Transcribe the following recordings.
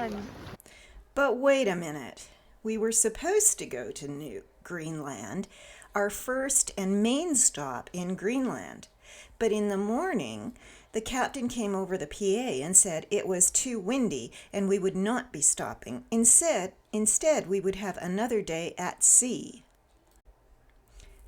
fun. But wait a minute. We were supposed to go to Greenland, our first and main stop in Greenland. But in the morning, the captain came over the PA and said it was too windy and we would not be stopping. Instead, we would have another day at sea.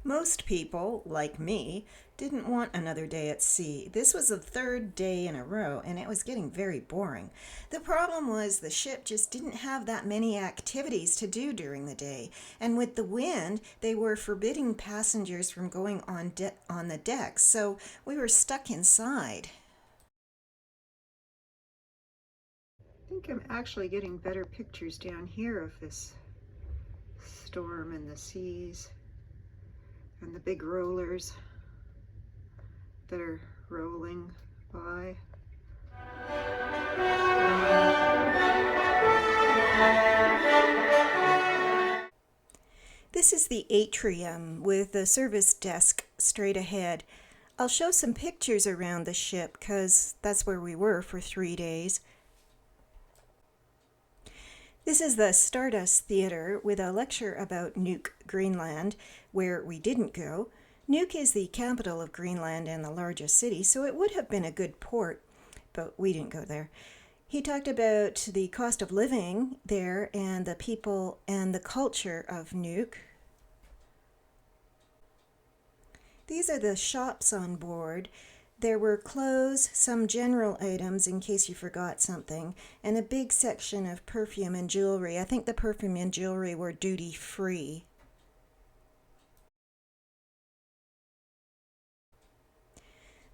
Most people, like me, didn't want another day at sea. This was the third day in a row, and it was getting very boring. The problem was the ship just didn't have that many activities to do during the day, and with the wind, they were forbidding passengers from going on the decks, so we were stuck inside. I think I'm actually getting better pictures down here of this storm and the seas and the big rollers that are rolling by. This is the atrium with the service desk straight ahead. I'll show some pictures around the ship because that's where we were for 3 days. This is the Stardust Theater with a lecture about Nuuk, Greenland, where we didn't go. Nuuk is the capital of Greenland and the largest city, so it would have been a good port, but we didn't go there. He talked about the cost of living there and the people and the culture of Nuuk. These are the shops on board. There were clothes, some general items in case you forgot something, and a big section of perfume and jewelry. I think the perfume and jewelry were duty-free.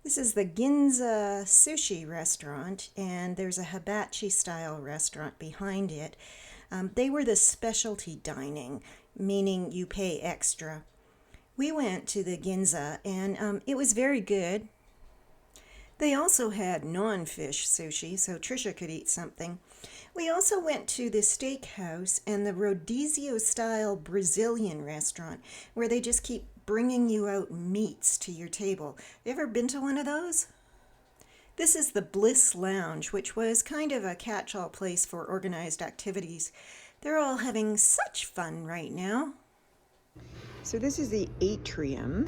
This is the Ginza sushi restaurant, and there's a hibachi-style restaurant behind it. They were the specialty dining, meaning you pay extra. We went to the Ginza, and it was very good. They also had non-fish sushi, so Trisha could eat something. We also went to the steakhouse and the Rodizio-style Brazilian restaurant, where they just keep bringing you out meats to your table. You ever been to one of those? This is the Bliss Lounge, which was kind of a catch-all place for organized activities. They're all having such fun right now. So this is the atrium.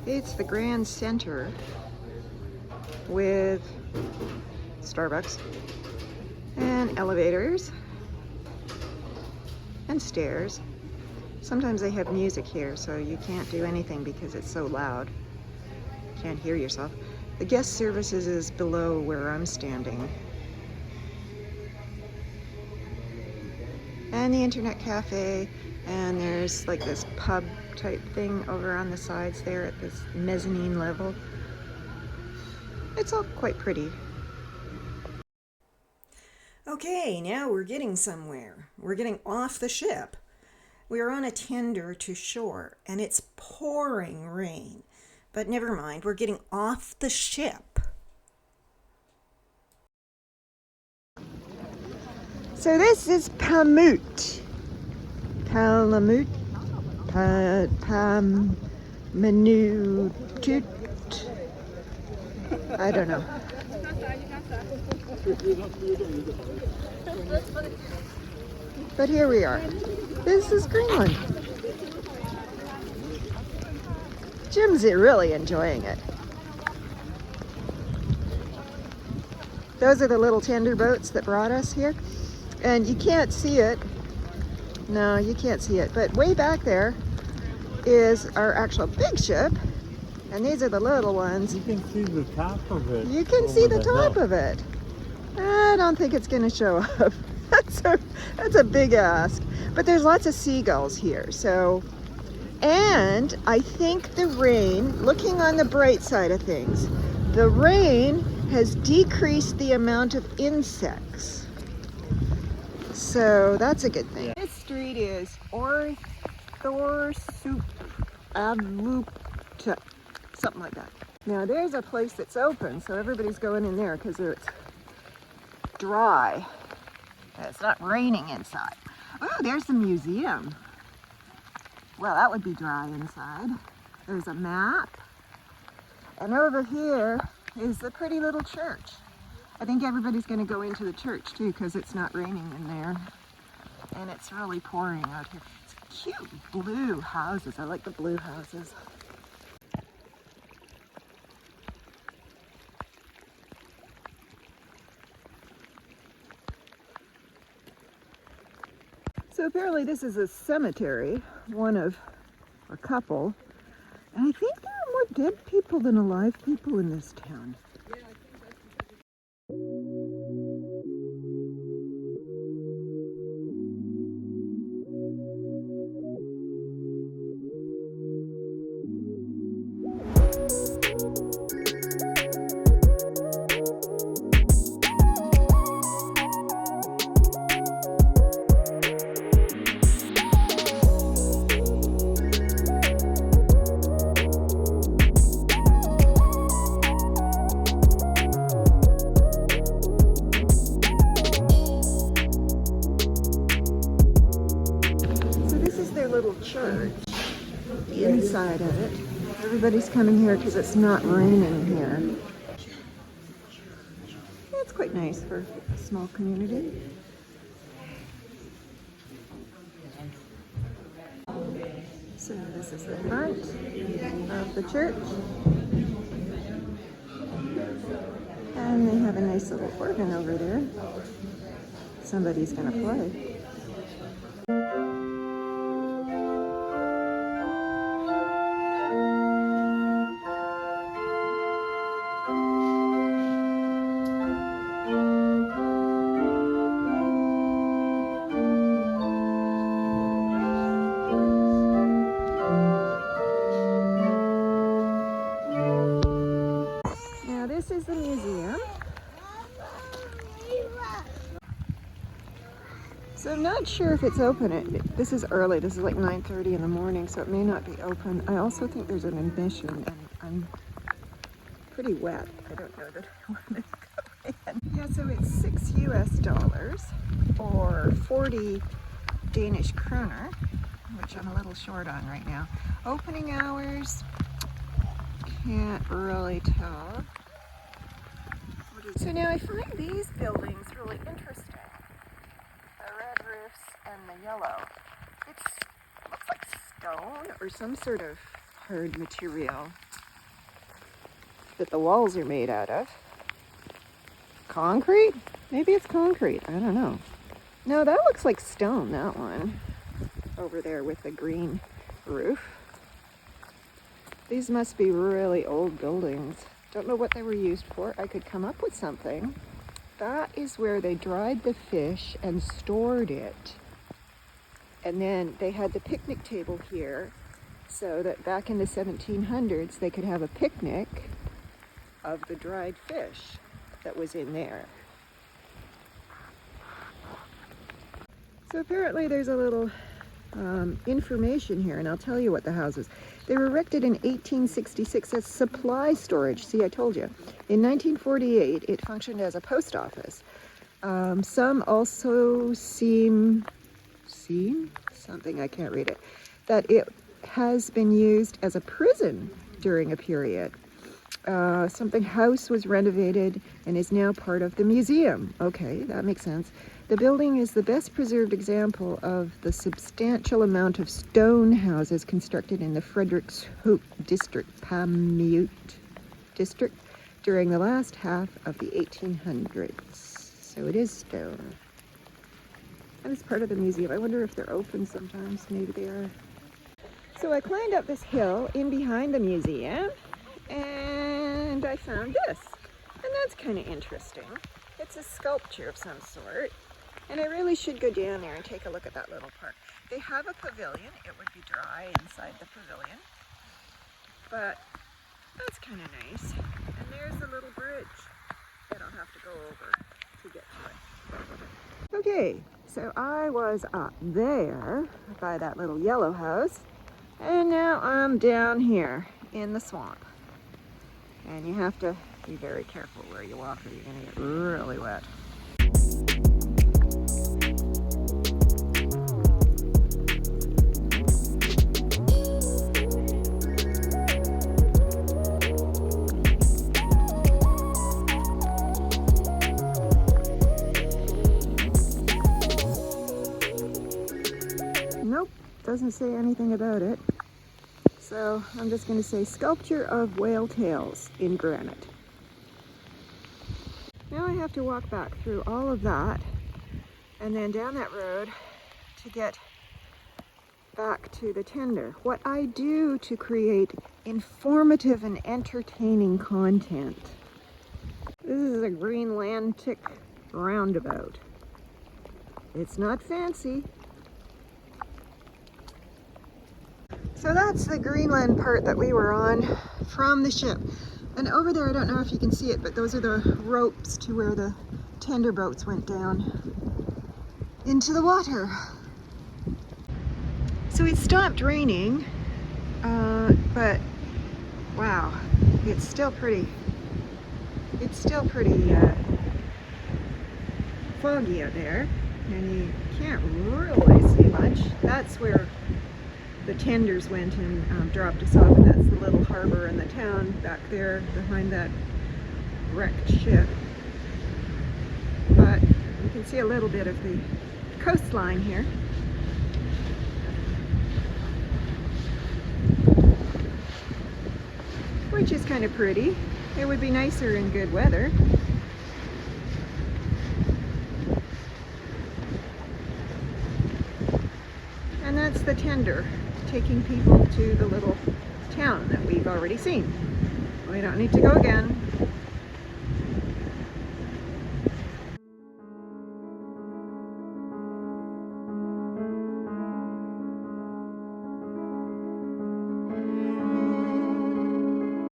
It's the grand center with Starbucks and elevators and stairs. Sometimes they have music here, so you can't do anything because it's so loud. You can't hear yourself. The guest services is below where I'm standing. And the internet cafe, and there's like this pub type thing over on the sides there at this mezzanine level. It's all quite pretty. Okay, now we're getting somewhere. We're getting off the ship. We are on a tender to shore, and it's pouring rain. But never mind, we're getting off the ship. So this is Paamiut. Paamiut. Paamiut. I don't know. But here we are. This is Greenland. Jim's really enjoying it. Those are the little tender boats that brought us here. And you can't see it. No, you can't see it. But way back there is our actual big ship. And these are the little ones. You can see the top of it. You can see the top of it. I don't think it's going to show up. That's a big ask. But there's lots of seagulls here. So, and I think the rain, looking on the bright side of things, the rain has decreased the amount of insects. So that's a good thing. Yeah. This street is Orthorsup, something like that. Now there's a place that's open, so everybody's going in there because it's dry. It's not raining inside. Oh, there's the museum. Well, that would be dry inside. There's a map. And over here is the pretty little church. I think everybody's going to go into the church too because it's not raining in there. And it's really pouring out here. It's cute blue houses. I like the blue houses. So apparently this is a cemetery, one of a couple. And I think there are more dead people than alive people in this town. Church, the inside of it. Everybody's coming here because it's not raining here. It's quite nice for a small community. So this is the front of the church. And they have a nice little organ over there. Somebody's going to play. This is the museum. So I'm not sure if it's open. This is early. This is like 9:30 in the morning, so it may not be open. I also think there's an admission, and I'm pretty wet. I don't know that I want to go in. Yeah, so it's $6 US or 40 Danish kroner, which I'm a little short on right now. Opening hours, can't really tell. So now I find these buildings really interesting. The red roofs and the yellow. It looks like stone or some sort of hard material that the walls are made out of. Concrete? Maybe it's concrete. I don't know. No, that looks like stone, that one. Over there with the green roof. These must be really old buildings. Don't know what they were used for. I could come up with something. That is where they dried the fish and stored it. And then they had the picnic table here so that back in the 1700s they could have a picnic of the dried fish that was in there. So apparently there's a little information here, and I'll tell you what the house is. They were erected in 1866 as supply storage. See, I told you. In 1948, it functioned as a post office. Some also seem something, I can't read it, that it has been used as a prison during a period. Something house was renovated and is now part of the museum. Okay, that makes sense. The building is the best preserved example of the substantial amount of stone houses constructed in the Frederikshoek district, Paamiut district, during the last half of the 1800s. So it is stone. And it's part of the museum. I wonder if they're open sometimes. Maybe they are. So I climbed up this hill in behind the museum, and I found this. And that's kind of interesting. It's a sculpture of some sort. And I really should go down there and take a look at that little park. They have a pavilion. It would be dry inside the pavilion. But that's kind of nice. And there's a little bridge that I'll have to go over to get to it. Okay, so I was up there by that little yellow house. And now I'm down here in the swamp. And you have to be very careful where you walk or you're going to get really wet. doesn't say anything about it. So I'm just going to say sculpture of whale tails in granite. Now I have to walk back through all of that and then down that road to get back to the tender. What I do to create informative and entertaining content. This is a Greenlandic roundabout. It's not fancy. So that's the Greenland part that we were on from the ship. And over there, I don't know if you can see it, but those are the ropes to where the tender boats went down into the water. So it stopped raining, but wow, it's still pretty foggy out there, and you can't really see much. That's where the tenders went and dropped us off, and that's the little harbor and the town back there behind that wrecked ship. But you can see a little bit of the coastline here. Which is kind of pretty. It would be nicer in good weather. And that's the tender, taking people to the little town that we've already seen. We don't need to go again.